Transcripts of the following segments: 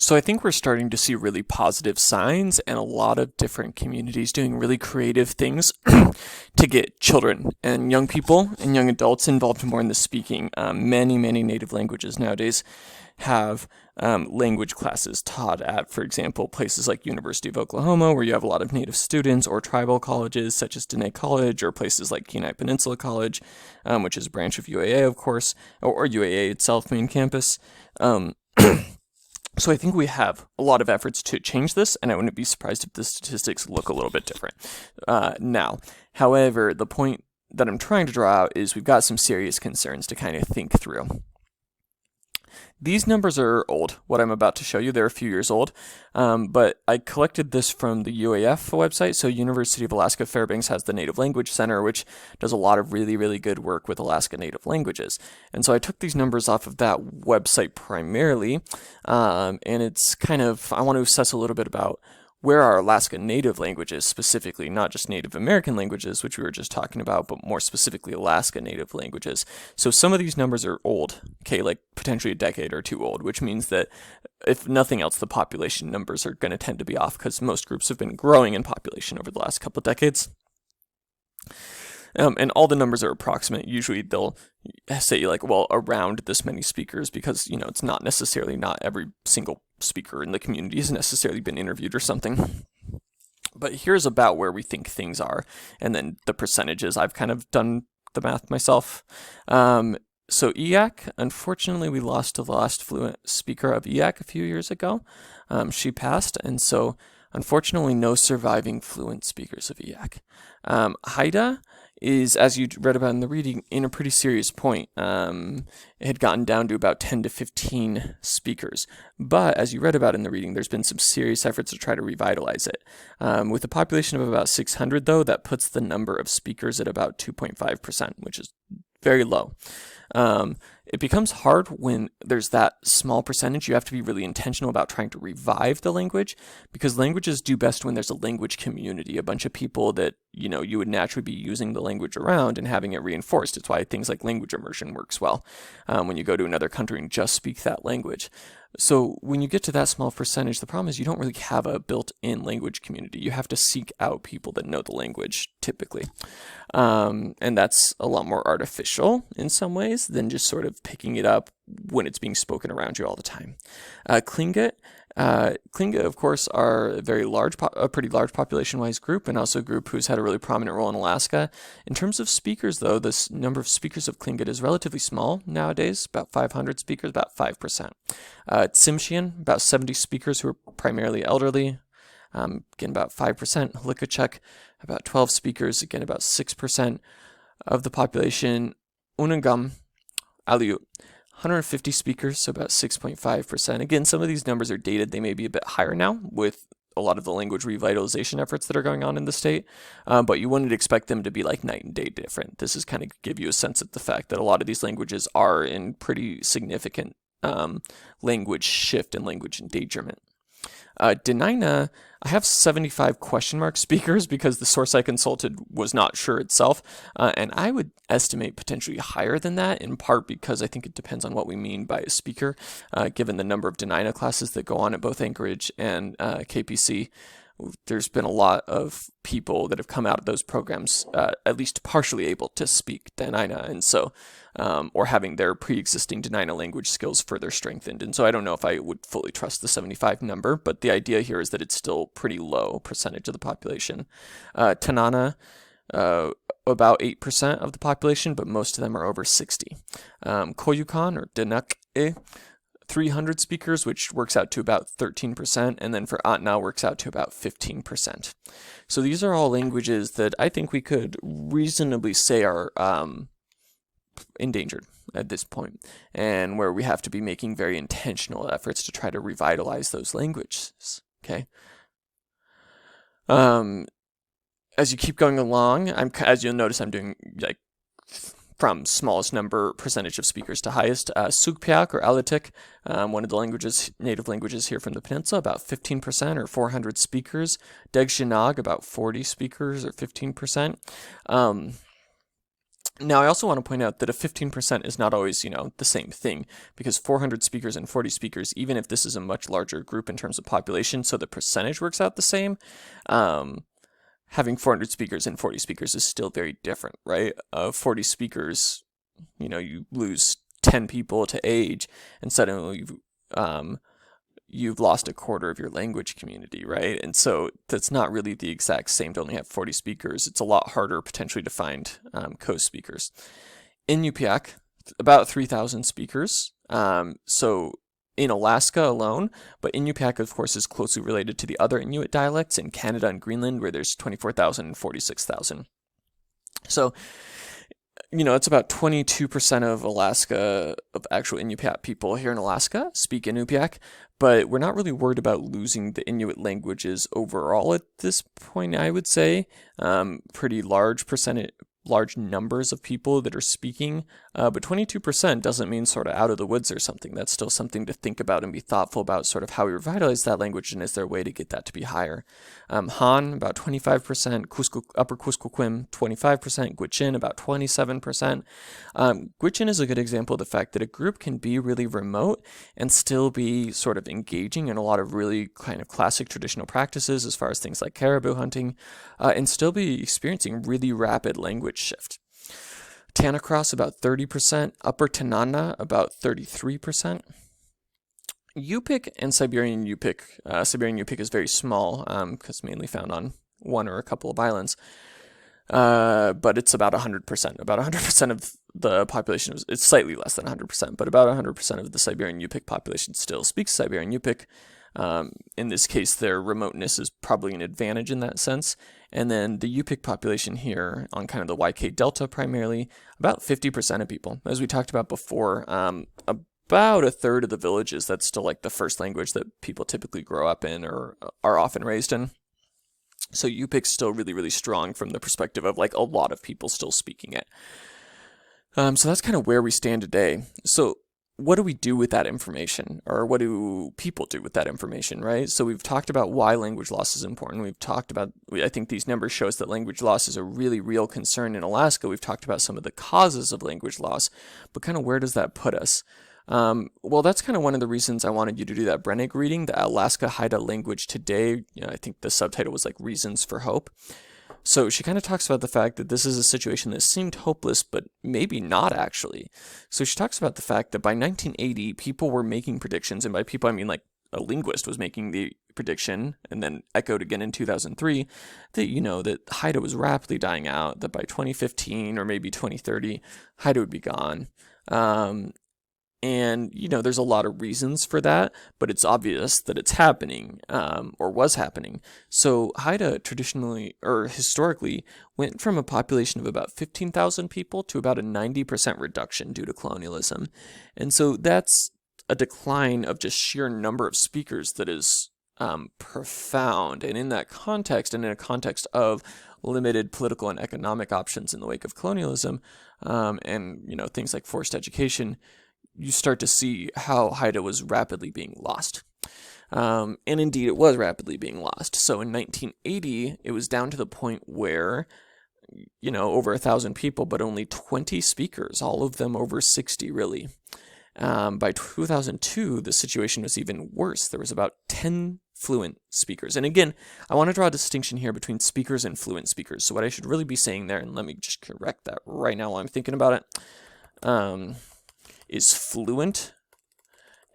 So I think we're starting to see really positive signs and a lot of different communities doing really creative things to get children and young people and young adults involved more in the speaking. Many native languages nowadays have language classes taught at, for example, places like University of Oklahoma, where you have a lot of native students, or tribal colleges such as Dene College, or places like Kenai Peninsula College, which is a branch of UAA, of course, or UAA itself, main campus. Um, So I think we have a lot of efforts to change this, and I wouldn't be surprised if the statistics look a little bit different now. However, the point that I'm trying to draw out is we've got some serious concerns to kind of think through. These numbers are old. What I'm about to show you, they're a few years old, but I collected this from the UAF website. So University of Alaska Fairbanks has the Native Language Center, which does a lot of really good work with Alaska Native languages. And so I took these numbers off of that website primarily, and it's kind of, I want to assess a little bit about where are Alaska Native languages specifically, not just Native American languages, which we were just talking about, but more specifically Alaska Native languages. So some of these numbers are old, okay, like potentially a decade or two old, which means that if nothing else, the population numbers are going to tend to be off because most groups have been growing in population over the last couple of decades. And all the numbers are approximate. Usually they'll say like, well, around this many speakers, because, you know, it's not necessarily, not every single speaker in the community has necessarily been interviewed or something. But here's about where we think things are, and then the percentages. I've kind of done the math myself. So EAC, unfortunately, we lost the last fluent speaker of EAC a few years ago. She passed, and so unfortunately, no surviving fluent speakers of EAC. Haida is, as you read about in the reading, in a pretty serious point. It had gotten down to about 10 to 15 speakers. But as you read about in the reading, there's been some serious efforts to try to revitalize it. With a population of about 600, though, that puts the number of speakers at about 2.5%, which is very low. It becomes hard when there's that small percentage. You have to be really intentional about trying to revive the language, because languages do best when there's a language community, a bunch of people that, you know, you would naturally be using the language around and having it reinforced. It's why things like language immersion works well when you go to another country and just speak that language. So when you get to that small percentage, the problem is you don't really have a built-in language community. You have to seek out people that know the language, typically. And that's a lot more artificial in some ways than just sort of picking it up when it's being spoken around you all the time. Tlingit, of course, are a very large, a pretty large population-wise group, and also a group who's had a really prominent role in Alaska. In terms of speakers, though, this number of speakers of Tlingit is relatively small nowadays, about 500 speakers, about 5%. Tsimshian, about 70 speakers who are primarily elderly, again, about 5%. Likachek, about 12 speakers, again, about 6% of the population. Unangam, Aleut, 150 speakers, so about 6.5%. Again, some of these numbers are dated. They may be a bit higher now with a lot of the language revitalization efforts that are going on in the state, but you wouldn't expect them to be like night and day different. This is kind of give you a sense of the fact that a lot of these languages are in pretty significant language shift and language endangerment. Dena'ina, I have 75 question mark speakers because the source I consulted was not sure itself, and I would estimate potentially higher than that, in part because I think it depends on what we mean by a speaker, given the number of Dena'ina classes that go on at both Anchorage and KPC. There's been a lot of people that have come out of those programs at least partially able to speak Dena'ina, and so or having their pre-existing Dena'ina language skills further strengthened. And so I don't know if I would fully trust the 75 number, but the idea here is that it's still pretty low percentage of the population. Tanana, about 8% of the population, but most of them are over 60. Koyukon, or Dena'ke, 300 speakers, which works out to about 13%, and then for Atna works out to about 15%. So these are all languages that I think we could reasonably say are endangered at this point, and where we have to be making very intentional efforts to try to revitalize those languages. Okay. As you keep going along, as you'll notice, I'm doing like from smallest number percentage of speakers to highest. Sugpiaq, or Alatik, one of the native languages here from the peninsula, about 15% or 400 speakers. Degshinag, about 40 speakers or 15%. Now, I also want to point out that a 15% is not always, the same thing, because 400 speakers and 40 speakers, even if this is a much larger group in terms of population, so the percentage works out the same, having 400 speakers and 40 speakers is still very different, right? 40 speakers, you lose 10 people to age, and suddenly you've lost a quarter of your language community, right? And so that's not really the exact same to only have 40 speakers. It's a lot harder potentially to find co-speakers. Inupiaq, about 3,000 speakers. So in Alaska alone, but Inupiaq, of course, is closely related to the other Inuit dialects in Canada and Greenland, where there's 24,000 and 46,000. So it's about 22% of Alaska, of actual Inupiaq people here in Alaska speak Inupiaq, but we're not really worried about losing the Inuit languages overall at this point, I would say. Pretty large numbers of people that are speaking, but 22% doesn't mean sort of out of the woods or something. That's still something to think about and be thoughtful about, sort of how we revitalize that language, and is there a way to get that to be higher. Han, about 25%, Upper Kuskokwim, 25%, Gwich'in, about 27%. Gwich'in is a good example of the fact that a group can be really remote and still be sort of engaging in a lot of really kind of classic traditional practices as far as things like caribou hunting, and still be experiencing really rapid language shift. Tanacross, about 30%, Upper Tanana, about 33%. Yupik and Siberian Yupik. Siberian Yupik is very small, because mainly found on one or a couple of islands. But it's about 100%. About 100% of the population, it's slightly less than 100%, but about 100% of the Siberian Yupik population still speaks Siberian Yupik. In this case, their remoteness is probably an advantage in that sense. And then the Yupik population here on kind of the YK Delta primarily, about 50% of people. As we talked about before, about a third of the villages, that's still like the first language that people typically grow up in or are often raised in. So Yupik's still really, really strong from the perspective of like a lot of people still speaking it. So that's kind of where we stand today. So what do we do with that information, or what do people do with that information, right? So we've talked about why language loss is important. We've talked about, I think these numbers show us that language loss is a really real concern in Alaska. We've talked about some of the causes of language loss, but kind of where does that put us? Well, that's kind of one of the reasons I wanted you to do that Brennig reading, the Alaska Haida Language Today. I think the subtitle was like Reasons for Hope. So she kind of talks about the fact that this is a situation that seemed hopeless, but maybe not actually. So she talks about the fact that by 1980, people were making predictions, and by people I mean like a linguist was making the prediction, and then echoed again in 2003, that, that Haida was rapidly dying out, that by 2015 or maybe 2030, Haida would be gone. And, there's a lot of reasons for that, but it's obvious that it's happening, or was happening. So Haida traditionally, or historically, went from a population of about 15,000 people to about a 90% reduction due to colonialism. And so that's a decline of just sheer number of speakers that is profound. And in that context, and in a context of limited political and economic options in the wake of colonialism, and, things like forced education, you start to see how Haida was rapidly being lost. And indeed, it was rapidly being lost. So in 1980, it was down to the point where, over 1,000 people, but only 20 speakers, all of them over 60, really. By 2002, the situation was even worse. There was about 10 fluent speakers. And again, I want to draw a distinction here between speakers and fluent speakers. So what I should really be saying there, and let me just correct that right now while I'm thinking about it, is fluent,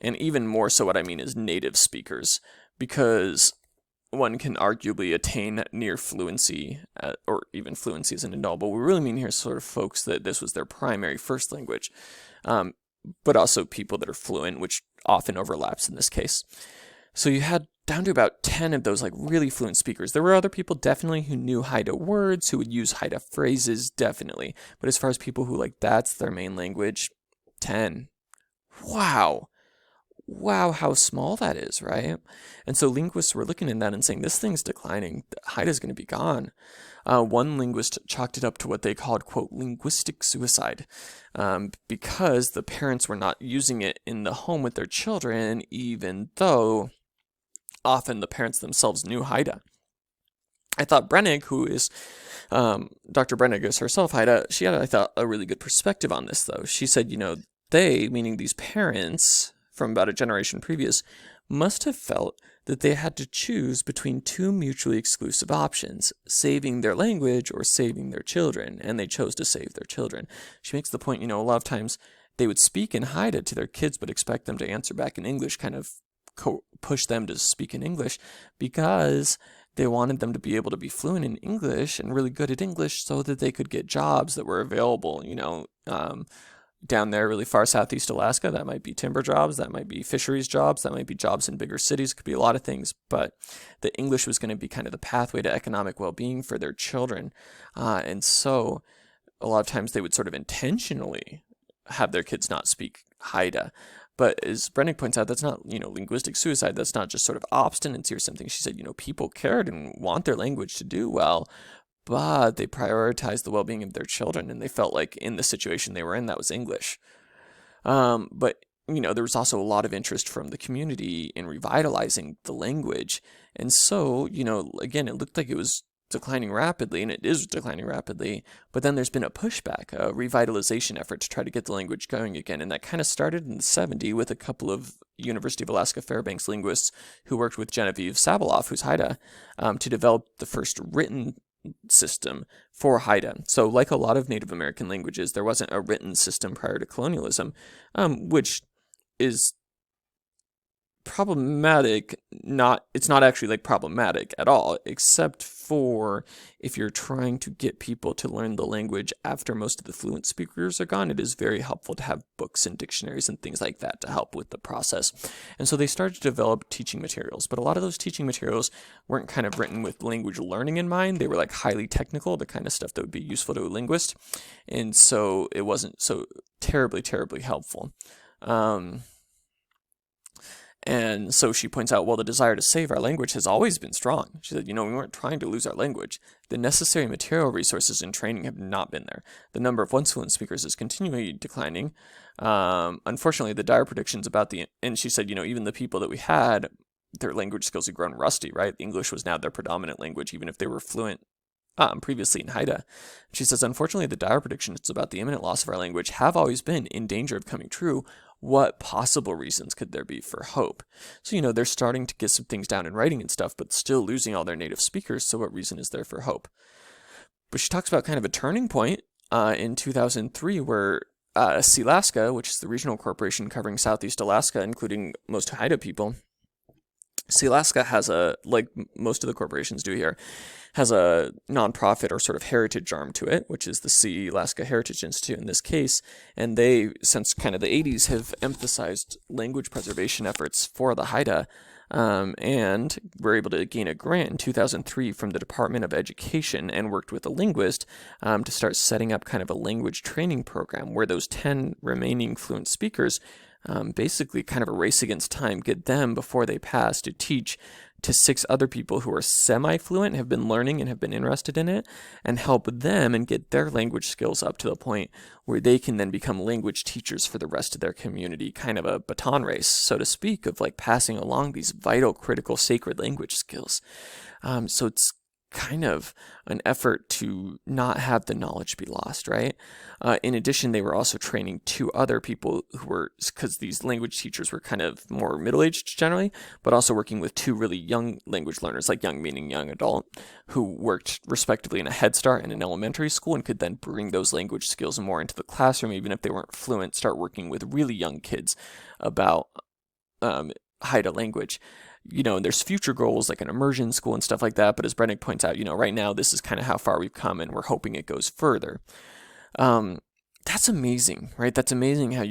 and even more so what I mean is native speakers, because one can arguably attain near fluency, or even fluency isn't a null, but we really mean here sort of folks that this was their primary first language, but also people that are fluent, which often overlaps in this case. So you had down to about 10 of those like really fluent speakers. There were other people definitely who knew Haida words, who would use Haida phrases, definitely, but as far as people who like that's their main language, 10. Wow, how small that is, right? And so linguists were looking at that and saying, this thing's declining. Haida's going to be gone. One linguist chalked it up to what they called, quote, linguistic suicide, because the parents were not using it in the home with their children, even though often the parents themselves knew Haida. I thought Brennig, who is Dr. Brennig is herself, Haida, she had, I thought, a really good perspective on this, though. She said, they, meaning these parents from about a generation previous, must have felt that they had to choose between two mutually exclusive options, saving their language or saving their children, and they chose to save their children. She makes the point, a lot of times they would speak in Haida to their kids but expect them to answer back in English, kind of push them to speak in English because they wanted them to be able to be fluent in English and really good at English so that they could get jobs that were available, down there really far southeast Alaska. That might be timber jobs, that might be fisheries jobs, that might be jobs in bigger cities, it could be a lot of things, but the English was going to be kind of the pathway to economic well-being for their children. And so a lot of times they would sort of intentionally have their kids not speak Haida. But as Brennig points out, that's not, linguistic suicide. That's not just sort of obstinacy or something. She said, people cared and want their language to do well, but they prioritized the well-being of their children, and they felt like in the situation they were in, that was English. But, there was also a lot of interest from the community in revitalizing the language. And so, again, it looked like it was declining rapidly, and it is declining rapidly, but then there's been a pushback, a revitalization effort to try to get the language going again, and that kind of started in the 70s with a couple of University of Alaska Fairbanks linguists who worked with Genevieve Sabeloff, who's Haida, to develop the first written system for Haida. So like a lot of Native American languages, there wasn't a written system prior to colonialism, which is problematic. It's not actually problematic at all, except for if you're trying to get people to learn the language after most of the fluent speakers are gone. It is very helpful to have books and dictionaries and things like that to help with the process. And so they started to develop teaching materials, but a lot of those teaching materials weren't kind of written with language learning in mind. They were highly technical, the kind of stuff that would be useful to a linguist, and so it wasn't so terribly helpful. And so she points out, well, the desire to save our language has always been strong. She said, we weren't trying to lose our language. The necessary material resources and training have not been there. The number of once fluent speakers is continually declining. Unfortunately, the dire predictions about and she said, even the people that we had, their language skills had grown rusty, right? English was now their predominant language, even if they were fluent previously in Haida. She says, unfortunately, the dire predictions about the imminent loss of our language have always been in danger of coming true. What possible reasons could there be for hope? So, they're starting to get some things down in writing and stuff, but still losing all their native speakers, so what reason is there for hope? But she talks about kind of a turning point in 2003 where Sealaska, which is the regional corporation covering Southeast Alaska, including most Haida people, Sealaska has like most of the corporations do here, has a nonprofit or sort of heritage arm to it, which is the Sealaska Heritage Institute in this case. And they, since kind of the 80s, have emphasized language preservation efforts for the Haida, and were able to gain a grant in 2003 from the Department of Education and worked with a linguist to start setting up kind of a language training program where those 10 remaining fluent speakers basically kind of a race against time, get them before they pass to teach to 6 other people who are semi-fluent, have been learning and have been interested in it, and help them and get their language skills up to the point where they can then become language teachers for the rest of their community, kind of a baton race, so to speak, of passing along these vital, critical, sacred language skills. So it's kind of an effort to not have the knowledge be lost, right? In addition, they were also training 2 other people who were, because these language teachers were kind of more middle-aged generally, but also working with 2 really young language learners, like young meaning young adult, who worked respectively in a Head Start and an elementary school and could then bring those language skills more into the classroom, even if they weren't fluent, start working with really young kids about Haida language. And there's future goals like an immersion school and stuff like that. But as Brennig points out, right now this is kind of how far we've come, and we're hoping it goes further. That's amazing, right? That's amazing how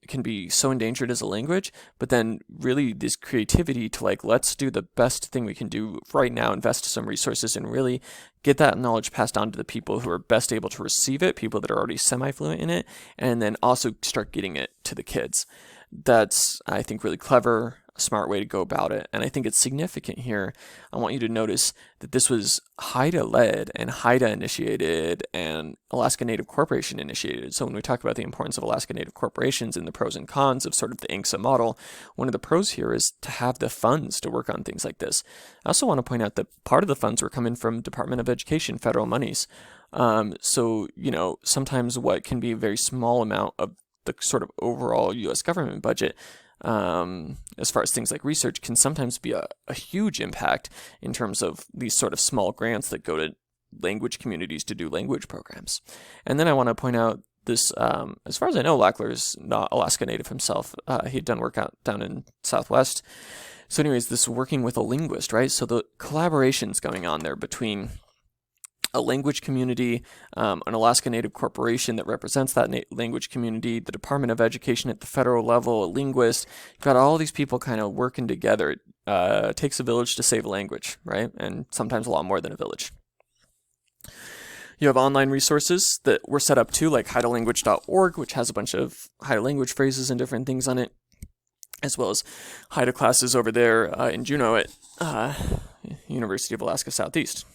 can be so endangered as a language, but then really this creativity to let's do the best thing we can do right now, invest some resources and really get that knowledge passed on to the people who are best able to receive it, people that are already semi-fluent in it, and then also start getting it to the kids. That's, I think, really clever. smart way to go about it. And I think it's significant here. I want you to notice that this was Haida led and Haida initiated and Alaska Native Corporation initiated. So when we talk about the importance of Alaska Native corporations and the pros and cons of sort of the INCSA model, one of the pros here is to have the funds to work on things like this. I also want to point out that part of the funds were coming from Department of Education, federal monies. So, sometimes what can be a very small amount of the sort of overall U.S. government budget, as far as things like research, can sometimes be a huge impact in terms of these sort of small grants that go to language communities to do language programs. And then I want to point out this, as far as I know, Lackler is not Alaska Native himself. He had done work out down in Southwest. So anyways, this working with a linguist, right? So the collaborations going on there between a language community, an Alaska Native corporation that represents that language community, the Department of Education at the federal level, a linguist. You've got all these people kind of working together. It takes a village to save a language, right? And sometimes a lot more than a village. You have online resources that were set up too, like haidalanguage.org, which has a bunch of Haida language phrases and different things on it, as well as Haida classes over there in Juneau at University of Alaska Southeast.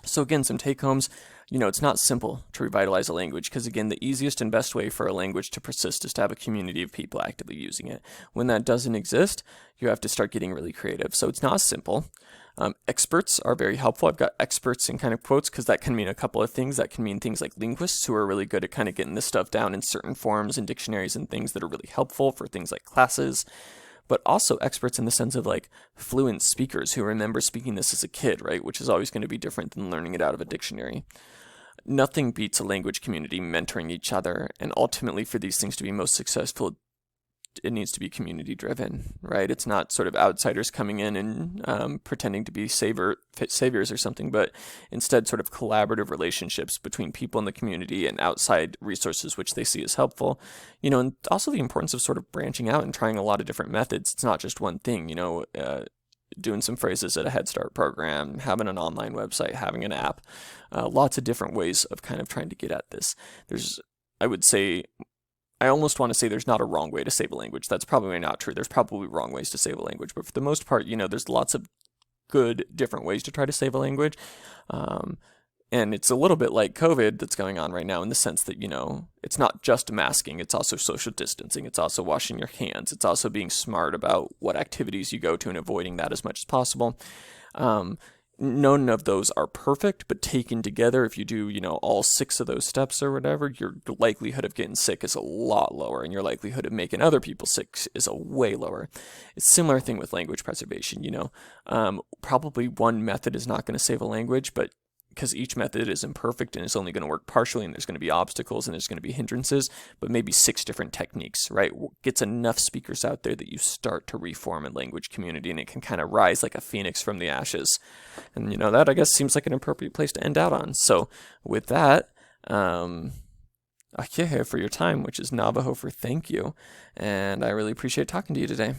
So again, some take-homes. It's not simple to revitalize a language because, again, the easiest and best way for a language to persist is to have a community of people actively using it. When that doesn't exist, you have to start getting really creative. So it's not simple. Experts are very helpful. I've got experts in kind of quotes because that can mean a couple of things. That can mean things like linguists who are really good at kind of getting this stuff down in certain forms and dictionaries and things that are really helpful for things like classes. But also experts in the sense of like fluent speakers who remember speaking this as a kid, right? Which is always going to be different than learning it out of a dictionary. Nothing beats a language community mentoring each other. And ultimately, for these things to be most successful, it needs to be community driven, right? It's not sort of outsiders coming in and pretending to be saviors or something, but instead sort of collaborative relationships between people in the community and outside resources which they see as helpful. And also the importance of sort of branching out and trying a lot of different methods. It's not just one thing, doing some phrases at a Head Start program, having an online website, having an app, lots of different ways of kind of trying to get at this. I almost want to say there's not a wrong way to save a language. That's probably not true. There's probably wrong ways to save a language. But for the most part, there's lots of good different ways to try to save a language. And it's a little bit like COVID that's going on right now in the sense that, it's not just masking. It's also social distancing. It's also washing your hands. It's also being smart about what activities you go to and avoiding that as much as possible. None of those are perfect, but taken together, if you do, all 6 of those steps or whatever, your likelihood of getting sick is a lot lower, and your likelihood of making other people sick is a way lower. It's a similar thing with language preservation, probably one method is not going to save a language, but because each method is imperfect and is only going to work partially, and there's going to be obstacles and there's going to be hindrances, but maybe 6 different techniques, right? Gets enough speakers out there that you start to reform a language community and it can kind of rise like a phoenix from the ashes. And that I guess seems like an appropriate place to end out on. So with that, Akehe for your time, which is Navajo for thank you. And I really appreciate talking to you today.